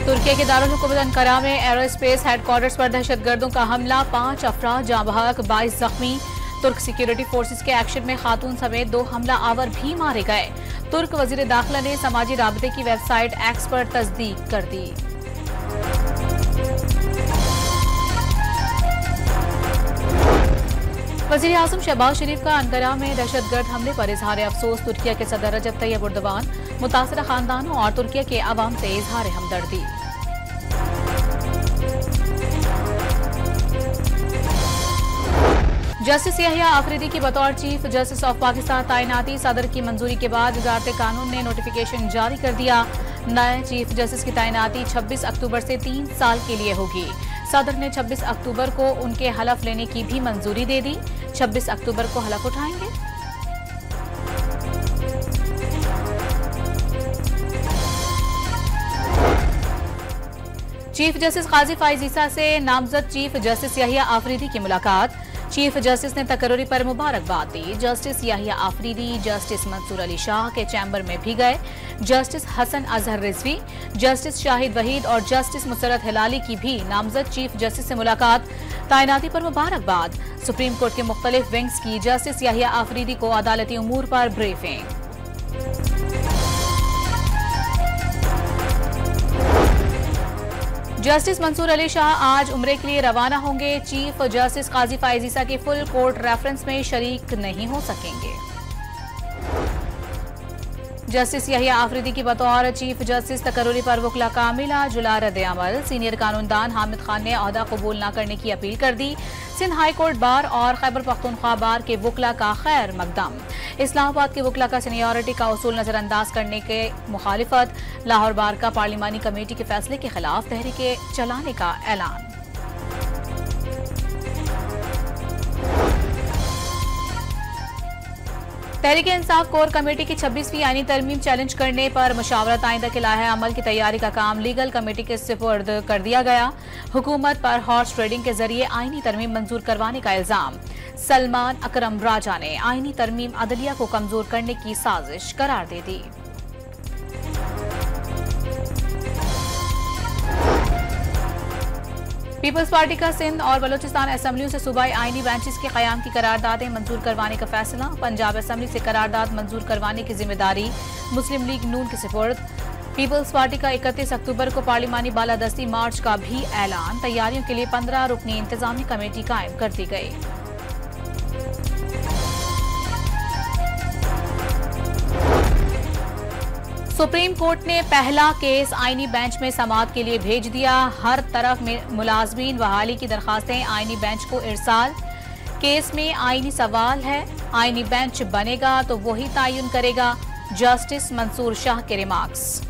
तुर्की के दारुल हुकूमत अंकारा में एरोस्पेस हेडक्वार्टर्स पर दहशतगर्दों का हमला, 5 अफराद जाँ बहक, 22 जख्मी। तुर्क सिक्योरिटी फोर्सेस के एक्शन में खातून समेत 2 हमला आवर भी मारे गए। तुर्क वजीर दाखिला ने समाजी राबते की वेबसाइट एक्स पर तस्दीक कर दी। वजीर आजम शहबाज शरीफ का अंकारा में दहशतगर्द हमले पर इजहार अफसोस। तुर्की के सदर रजब तैयब एर्दोगान मुतासरा खानदानों और तुर्की के अवाम से इजहार हमदर्दी। जस्टिस यहिया आफरीदी की बतौर चीफ जस्टिस ऑफ पाकिस्तान तैनाती, सदर की मंजूरी के बाद वजारत कानून ने नोटिफिकेशन जारी कर दिया। नए चीफ जस्टिस की तैनाती 26 अक्टूबर से 3 साल के लिए होगी। सदर ने 26 अक्टूबर को उनके हलफ लेने की भी मंजूरी दे दी। 26 अक्टूबर को हलफ उठाएंगे। चीफ जस्टिस काजी फाइज ईसा से नामजद चीफ जस्टिस यहिया आफरीदी की मुलाकात। चीफ जस्टिस ने तकर्री पर मुबारकबाद दी। जस्टिस यहिया आफरीदी जस्टिस मंसूर अली शाह के चैम्बर में भी गए। जस्टिस हसन अजहर रिजवी, जस्टिस शाहिद वहीद और जस्टिस मुसरत हिलाली की भी नामजद चीफ जस्टिस से मुलाकात। तैनाती पर मुबारकबाद। सुप्रीम कोर्ट के मुख्तलिफ विंग्स की जस्टिस यहिया आफरीदी को अदालती उमूर पर ब्रीफिंग। जस्टिस मंसूर अली शाह आज उम्रे के लिए रवाना होंगे। चीफ जस्टिस काजी फाइज ईसा के फुल कोर्ट रेफरेंस में शरीक नहीं हो सकेंगे। जस्टिस यहिया आफरीदी की बतौर चीफ जस्टिस तकर्री पर वकला का मिला जुला रद्द-ए-अमल। सीनियर कानूनदान हामिद खान ने ओहदा कबूल न करने की अपील कर दी। सिंध हाई कोर्ट बार और खैबर पख्तूनख्वा बार के वकला का खैर मकदम। इस्लामाबाद के वकला का सीनियरिटी का उसूल नजरअंदाज करने के मुखालिफत। लाहौर बार का पार्लिमानी कमेटी के फैसले के खिलाफ तहरीके चलाने का ऐलान। तहरीक इंसाफ कोर कमेटी की 26वीं आईनी तरमीम चैलेंज करने पर मुशावरत आइंदा के लाहे अमल की तैयारी का काम लीगल कमेटी के सुपुर्द कर दिया गया। हुकूमत पर हॉर्स ट्रेडिंग के जरिए आईनी तरमीम मंजूर करवाने का इल्जाम। सलमान अकरम राजा ने आईनी तरमीम अदलिया को कमजोर करने की साजिश करार दे दी। पीपल्स पार्टी का सिंध और बलोचिस्तान असेंबलियों से सूबाई आईनी बेंचेस के कयाम की करारदादें मंजूर करवाने का फैसला। पंजाब असेंबली से करारदाद मंजूर करवाने की जिम्मेदारी मुस्लिम लीग नून के सुपुर्द। पीपल्स पार्टी का 31 अक्टूबर को पार्लिमानी बालादस्ती मार्च का भी ऐलान। तैयारियों के लिए 15 रुकनी इंतजामी कमेटी कायम कर दी गई। सुप्रीम कोर्ट ने पहला केस आईनी बेंच में समाअत के लिए भेज दिया। हर तरफ में मुलाजमीन बहाली की दरखास्तें आईनी बेंच को इरसाल। केस में आईनी सवाल है, आईनी बेंच बनेगा तो वही तयन करेगा। जस्टिस मंसूर शाह के रिमार्क्स।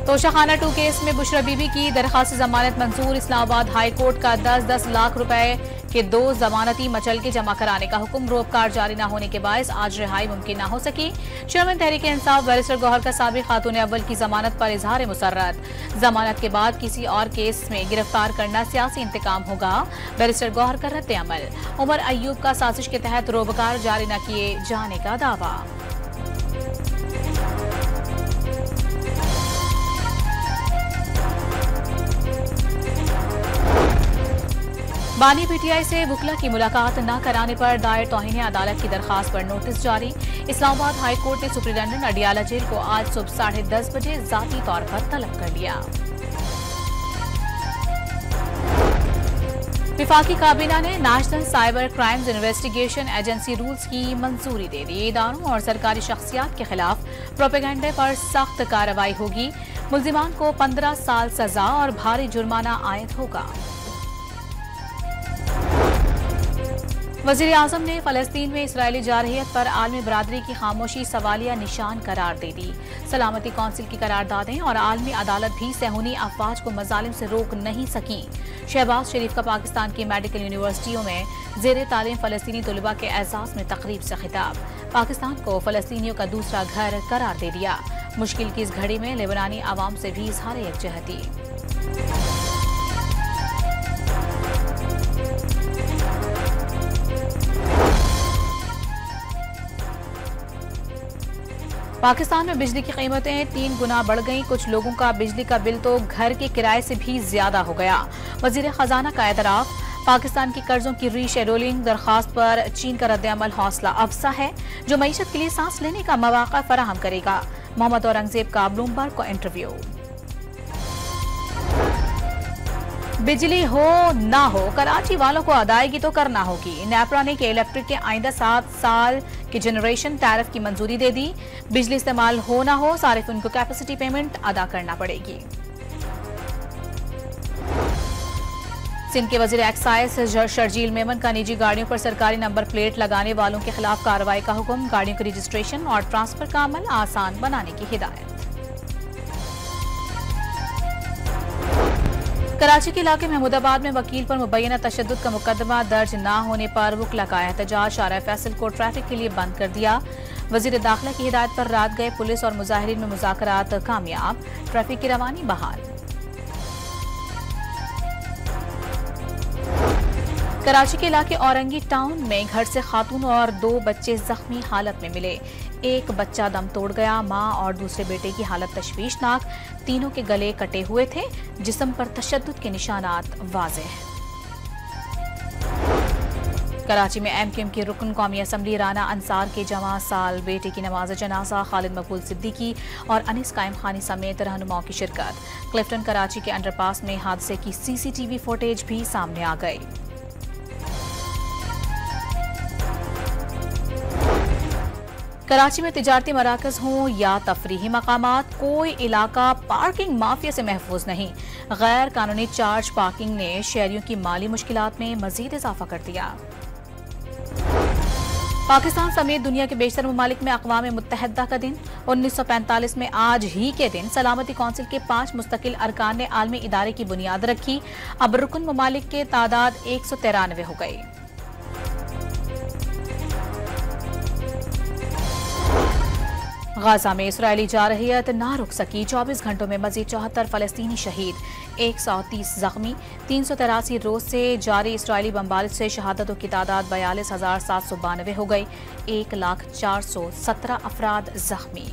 तोशाखाना 2 केस में बुशरा बीबी की दरखास्त जमानत मंजूर। इस्लामाबाद हाई कोर्ट का 10-10 लाख रुपए के 2 जमानती मचल के जमा कराने का हुक्म। रोपकार जारी न होने के बायस आज रिहाई मुमकिन न हो सकी। चेयरमैन तहरीक इंसाफ बैरिस्टर गौहर का साबिक खातून अव्वल की जमानत पर इजहार मुसर्रत। जमानत के बाद किसी और केस में गिरफ्तार करना सियासी इंतकाम होगा। बैरिस्टर गौहर का रद्द अमल। उमर अयूब का साजिश के तहत रोपकार जारी न किए जाने का दावा। बानी पीटीआई से वकला की मुलाकात न कराने पर दायर तौहीन अदालत की दरखास्त पर नोटिस जारी। इस्लामाबाद हाई कोर्ट ने सुप्रीटेंडेंट अडियाला जेल को आज सुबह 10:30 बजे जाती तौर पर तलब कर लिया। विफाकी काबीना ने national cyber crimes investigation agency rules की मंजूरी दे दी। इदारों और सरकारी शख्सियात के खिलाफ प्रोपेगेंडे पर सख्त कार्रवाई होगी। मुल्जिमान को 15 साल सजा और भारी जुर्माना आयद होगा। वज़ीर आज़म ने फ़लस्तीन में इसराइली जारहियत पर आलमी बरादरी की खामोशी सवालिया निशान करार दे दी। सलामती कौंसिल की करारदादें और आलमी अदालत भी सहूनी अफवाज को मजालिम से रोक नहीं सकी। शहबाज शरीफ का पाकिस्तान की मेडिकल यूनिवर्सिटियों में ज़ेरे तालीम फ़लस्तीनी तलबा के एजाज़ में तकरीब से खिताब। पाकिस्तान को फ़लस्तीनियों का दूसरा घर करार दे दिया। मुश्किल की इस घड़ी में लेबनानी आवाम से भी इजहार यकजहती। पाकिस्तान में बिजली की कीमतें 3 गुना बढ़ गईं। कुछ लोगों का बिजली का बिल तो घर के किराए से भी ज्यादा हो गया। वजीर खजाना का एतराफ। पाकिस्तान की कर्जों की रीशेड्यूलिंग दरखास्त पर चीन का रद्द-ए-अमल हौसला अफजा है, जो मईशत के लिए सांस लेने का मौका फराहम करेगा। मोहम्मद औरंगजेब का ब्लूमबर्ग को इंटरव्यू। बिजली हो ना हो, कराची वालों को अदायगी तो करना होगी। नेपरा ने के इलेक्ट्रिक के आइंदा 7 साल के जनरेशन टैरिफ की मंजूरी दे दी। बिजली इस्तेमाल हो ना हो, सारिफिन को कैपेसिटी पेमेंट अदा करना पड़ेगी। सिंध के वजीर एक्साइज शर्जील मेमन का निजी गाड़ियों पर सरकारी नंबर प्लेट लगाने वालों के खिलाफ कार्रवाई का हुक्म। गाड़ियों के रजिस्ट्रेशन और ट्रांसफर का अमल आसान बनाने की हिदायत। कराची के इलाके महमूदाबाद में वकील पर मुबैना तशद्दुद का मुकदमा दर्ज न होने पर वकला का एहतजाज। शारा फैसल को ट्रैफिक के लिए बंद कर दिया। वजीर दाखिला की हिदायत पर रात गए पुलिस और मुजाहिरीन में मुज़ाकरात कामयाब। ट्रैफिक की रवानी बहाल। कराची के इलाके औरंगी टाउन में घर से खातून और 2 बच्चे जख्मी हालत में मिले। एक बच्चा दम तोड़ गया। मां और दूसरे बेटे की हालत तशवीशनाक। तीनों के गले कटे हुए थे। जिस्म पर तशद्दुद के निशानात वाज़ेह। कराची में एमक्यूएम के रुकन कौमी असम्बली राना अंसार के जवां साल बेटे की नमाज जनाजा खालिद मकबूल सिद्दीकी और अनिस कायम खानी समेत रहनुमाओं की शिरकत। क्लिफ्टन कराची के अंडरपास में हादसे की सीसीटीवी फुटेज भी सामने आ गई। कराची में तिजारती मराकज हों या तफरीही मकामात, कोई इलाका पार्किंग माफिया से महफूज नहीं। गैर कानूनी चार्ज पार्किंग ने शहरियों की माली मुश्किलात में मजीद इजाफा कर दिया। पाकिस्तान समेत दुनिया के बेशतर ममालिक में अक़वाम मुत्तहिदा का दिन। 1945 में आज ही के दिन सलामती कौंसिल के 5 मुस्तकिल अरकान ने आलमी इदारे की बुनियाद रखी। अब रुकन ममालिक के तादाद 193 हो गई। गाजा में इसराइली जारहियत ना रुक सकी। 24 घंटों में मजीद 74 फलस्तीनी शहीद, 130 जख्मी। 383 रोज से जारी इसराइली बमबारी से शहादतों की तादाद 42,792 हो गई। 1,04,17 अफराद जख्मी।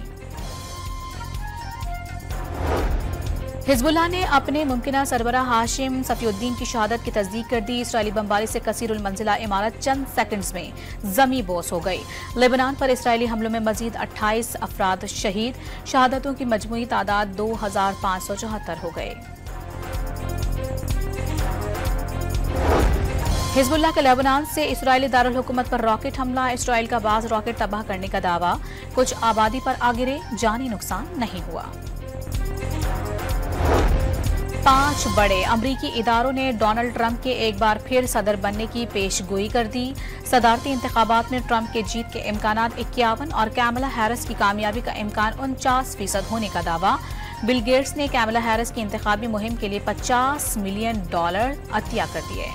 हिजबुल्लाह ने अपने मुमकिना सरबराह हाशिम सफीउद्दीन की शहादत की तस्दीक कर दी। इसराइली बमबारी से कसीरुल मंजिला इमारत चंद सेकंड्स में जमी बोस हो गई। लेबनान पर इसराइली हमलों में मजीद 28 अफराद शहीद। शहादतों की मजमूई तादाद 2,574 हो गए। हिजबुल्लाह के लेबनान से इसराइली दारुल हुकूमत पर रॉकेट हमला। इसराइल का बाज रॉकेट तबाह करने का दावा। कुछ आबादी पर आ गिरे, जानी नुकसान नहीं हुआ। 5 बड़े अमरीकी इदारों ने डोनाल्ड ट्रंप के एक बार फिर सदर बनने की पेशगोई कर दी। सदारती इंतखाबात में ट्रंप के जीत के इम्कानात 51 और कैमला हैरिस की कामयाबी का इम्कान 49% होने का दावा। बिल गेट्स ने कैमला हैरिस की इंतखाबी मुहिम के लिए $50 मिलियन अतिया कर दिए।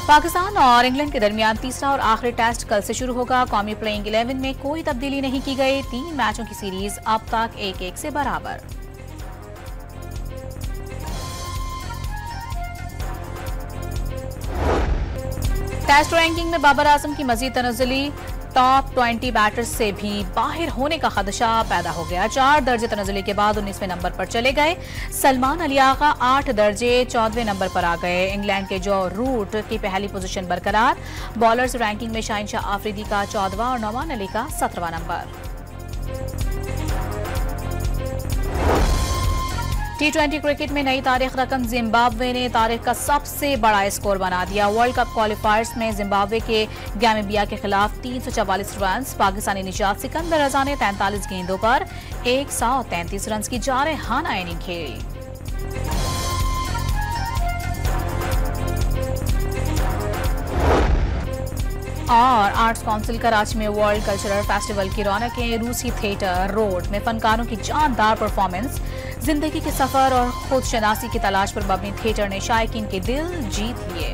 पाकिस्तान और इंग्लैंड के दरमियान तीसरा और आखिरी टेस्ट कल से शुरू होगा। कौमी प्लेइंग 11 में कोई तब्दीली नहीं की गई। 3 मैचों की सीरीज अब तक 1-1 से बराबर। टेस्ट रैंकिंग में बाबर आजम की मजीद तनज़्ज़ुली। टॉप 20 बैटर्स से भी बाहर होने का खदशा पैदा हो गया। 4 दर्जे तनज़्ज़ुली के बाद 19वें नंबर पर चले गए। सलमान अली आगा 8 दर्जे 14वें नंबर पर आ गए। इंग्लैंड के जो रूट की पहली पोजीशन बरकरार। बॉलर्स रैंकिंग में शाहिन शाह आफरीदी का 14वां और नौमान अली का 17वां नंबर। T20 क्रिकेट में नई तारीख रकम। जिम्बाब्वे ने तारीख का सबसे बड़ा स्कोर बना दिया। वर्ल्ड कप क्वालिफायर्स में जिम्बाब्वे के गाम्बिया के खिलाफ 344 रन। पाकिस्तानी निजात सिकंदर रजा ने 43 गेंदों पर 133 रन की जारहाना इनिंग खेली। और आर्ट्स काउंसिल कराची में वर्ल्ड कल्चरल फेस्टिवल की रौनकें। रूसी थिएटर रोड में फनकारों की जानदार परफॉर्मेंस। जिंदगी के सफर और खुद शनासी की तलाश पर मबनी थिएटर ने शायकीन के दिल जीत लिए।